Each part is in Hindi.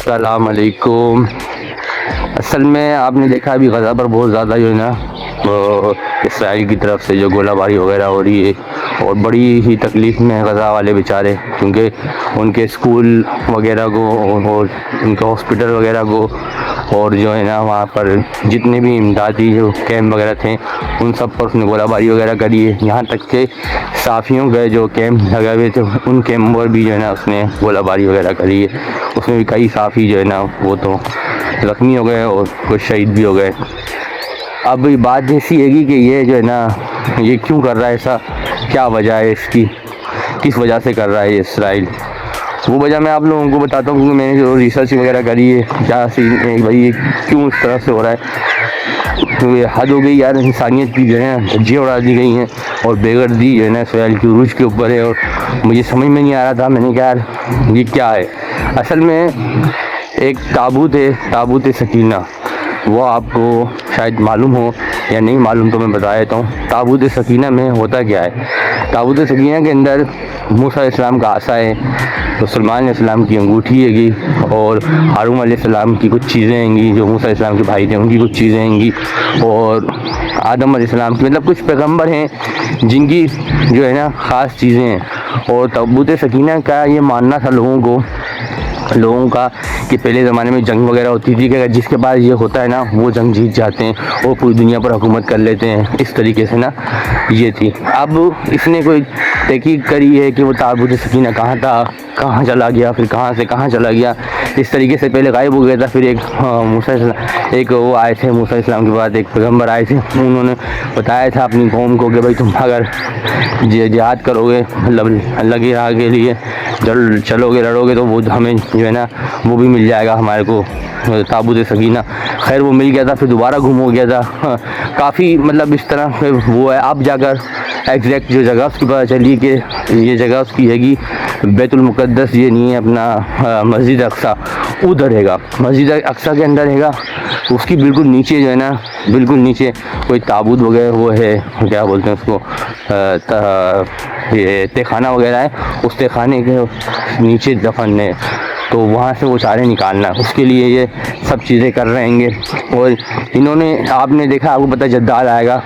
अस्सलाम वालेकुम। असल में आपने देखा अभी गज़ा पर बहुत ज़्यादा जो है ना इसराइल की तरफ से जो गोलाबारी वगैरह हो रही है और बड़ी ही तकलीफ़ में है गज़ा वाले बेचारे, क्योंकि उनके स्कूल वगैरह को और उनके हॉस्पिटल वगैरह को और जो है ना वहाँ पर जितने भी इमदादी जो कैंप वगैरह थे उन सब पर उसने गोलाबारी वगैरह करी है। यहाँ तक के साफ़ियों के जो कैंप लगे हुए थे उन कैंप पर भी जो है ना उसने गोलाबारी वगैरह करी है। उसमें भी कई साफ़ी जो है ना वो तो ज़ख्मी हो गए और कुछ शहीद भी हो गए। अब बात ऐसी है कि ये जो है ना ये क्यों कर रहा है ऐसा, क्या वजह है इसकी, किस वजह से कर रहा है ये इसराइल, वो वजह मैं आप लोगों को बताता हूँ, क्योंकि मैंने जो रिसर्च वगैरह करी है क्या सीन है भाई, ये क्यों इस तरह से हो रहा है। तो ये हद हो गई यार, इंसानियत की जो है धज्जियाँ उड़ा दी गई हैं और बेगर्दी जो है ना इसराइल की उरूज के ऊपर है। और मुझे समझ में नहीं आ रहा था, मैंने कहा यार ये क्या है। असल में एक ताबूत सकीना, वो आपको शायद मालूम हो या नहीं मालूम तो मैं बता देता हूँ। ताबूत सकीना में होता क्या है, ताबूत सकीना के अंदर मूसा अलैहिस्सलाम का आसा है, तो सुलेमान अलैहिस्सलाम की अंगूठी हैगी और हारून अलैहिस्सलाम की कुछ चीज़ें हैंगी, जो मूसा अलैहिस्सलाम के भाई थे उनकी कुछ चीज़ें हैंगी, और आदम अलैहिस्सलाम की, मतलब कुछ पैगंबर हैं जिनकी जो है ना ख़ास चीज़ें हैं। और ताबूत सकीना का ये मानना था लोगों का कि पहले ज़माने में जंग वगैरह होती थी कि जिसके पास ये होता है ना वो जंग जीत जाते हैं और पूरी दुनिया पर हुकूमत कर लेते हैं, इस तरीके से ना ये थी। अब इसने कोई तहकीक करी है कि वो ताबूत सकीना कहाँ था, कहाँ चला गया, फिर कहाँ से कहाँ चला गया, इस तरीके से पहले गायब हो गया था। फिर एक वो आए थे मूसा इस्लाम के बाद, एक पैगम्बर आए थे, उन्होंने बताया था अपनी कौम को कि भाई तुम अगर जिहाद करोगे मतलब अल्लाह की राह के लिए चलोगे लड़ोगे तो वो हमें जो है ना वो भी मिल जाएगा हमारे को ताबूत सकीना। खैर वो मिल गया था, फिर दोबारा गुम हो गया था। काफ़ी मतलब इस तरह से वो है। अब जाकर एग्जैक्ट जो जगह उसकी पता चली कि ये जगह उसकी हैगी बैतुल मुक़द्दस, ये नहीं है अपना मस्जिद अक्सा, उधर हैगा, मस्जिद अक्सा के अंदर हैगा। उसकी बिल्कुल नीचे जो है ना, बिल्कुल नीचे कोई ताबूत वगैरह वो है, क्या बोलते हैं उसको, ये तहखाना वगैरह है, उस तहखाने के नीचे दफन है, तो वहाँ से वो सारे निकालना है, उसके लिए ये सब चीज़ें कर रहे हैं। और इन्होंने, आपने देखा, आपको पता जद्दाल आएगा,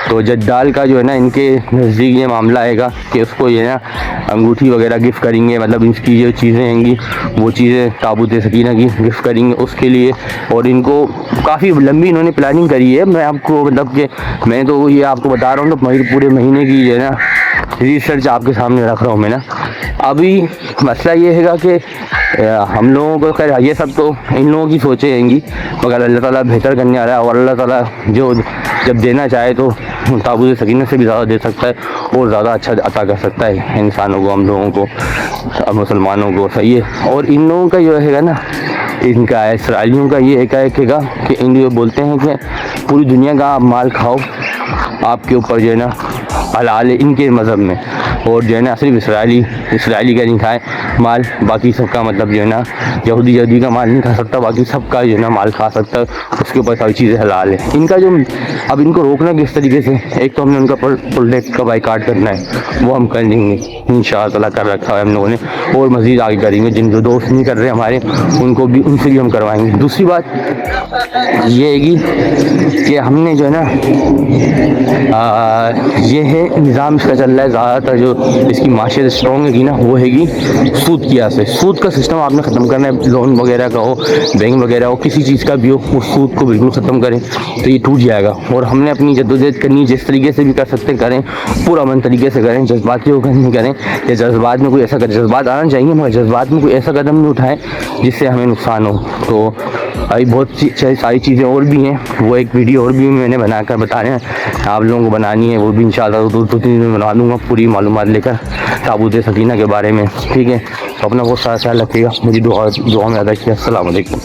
तो जद्दाल का जो है ना इनके नज़दीक ये मामला आएगा कि उसको ये ना अंगूठी वगैरह गिफ्ट करेंगे, मतलब इसकी जो चीज़ें होंगी वो चीज़ें ताबूत सकीना की गिफ्ट करेंगे उसके लिए। और इनको काफ़ी लंबी इन्होंने प्लानिंग करी है। मैं आपको मतलब कि मैं तो ये आपको बता रहा हूँ, तो पूरे महीने की जो है ना रिसर्च आपके सामने रख रहा हूँ मैं ना। अभी मसला ये हैगा कि हम लोगों को, खैर ये सब तो इन लोगों की सोचें रहेंगी, मगर अल्लाह ताला बेहतर करने आ रहा है और अल्लाह ताला जो जब देना चाहे तो ताबूत सकीना से भी ज़्यादा दे सकता है और ज़्यादा अच्छा अता कर सकता है इंसानों को, हम लोगों को, मुसलमानों को, सही है। और इन लोगों का जो है ना, इनका इसराइलियों का ये एकाएक हैगा कि इन लोग बोलते हैं कि पूरी दुनिया का आप माल खाओ, आपके ऊपर जो है ना हलाल है इनके मज़हब में, और जो है ना सिर्फ इसराइली का नहीं खाए माल, बाकी सबका मतलब जो है ना यहूदी का माल नहीं खा सकता, बाकी सबका जो है ना माल खा सकता है, उसके ऊपर सारी चीज़ें हलाल है। इनका जो अब इनको रोकना किस तरीके से, एक तो हमने उनका प्रोडक्ट का बाइकाट करना है, वो हम कर लेंगे इंशाअल्लाह, कर रखा है हम लोगों ने, और मज़ीद आगे करेंगे। जिन जो दोस्त नहीं कर रहे हमारे उनको भी, उनसे भी हम करवाएंगे। दूसरी बात ये हैगी कि हमने जो है ना ये है निज़ाम इसका चल रहा है ज़्यादातर, जो इसकी माशियत स्ट्रॉन्ग हैगी ना वो हैगी सूद की से। सूद का सिस्टम आपने ख़त्म करना है, लोन वगैरह का हो, बैंक वगैरह हो, किसी चीज़ का भी हो, उस सूद को बिल्कुल ख़त्म करें तो ये टूट जाएगा। और हमने अपनी जद्दोजहद करनी, जिस तरीके से भी कर सकते करें, पूरा मन तरीके से करें, जज्बाती होकर नहीं करें, या जज्बात में कोई ऐसा जज्बात आना चाहिए मगर जज्बात में कोई ऐसा कदम नहीं उठाएं जिससे हमें नुकसान हो। तो भाई बहुत सारी चीज़ें और भी हैं, वो एक वीडियो और भी मैंने बनाकर बता रहे हैं आप लोगों को बनानी है, वो भी इंशाअल्लाह 2-3 दिन में बना दूँगा पूरी मालूमात लेकर ताबूत सकीना के बारे में, ठीक है। तो अपना बहुत सारा ख्याल रखिएगा, मुझे दुआ में याद रखिए। अस्सलाम वालेकुम।